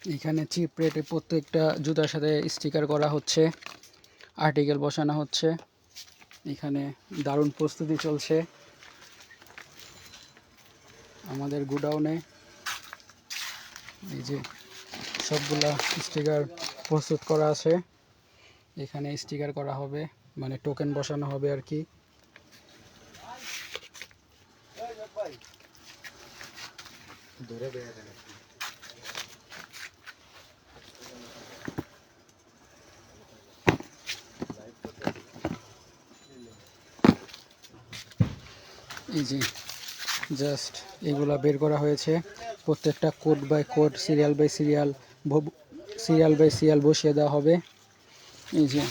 এখানে চিপ রেটে প্রত্যেকটা জুতার সাথে স্টিকার করা হচ্ছে, আর্টিকেল বসানো হচ্ছে। এখানে দারুণ প্রস্তুতি চলছে আমাদের গোডাউনে। এই যে সবগুলা স্টিকার প্রস্তুত করা আছে, এখানে স্টিকার করা হবে, মানে টোকেন বসানো হবে আর কি। এই যে জাস্ট এগুলা বের করা হয়েছে, প্রত্যেকটা code by code, serial by serial বসিয়ে দেওয়া হবে। এই যে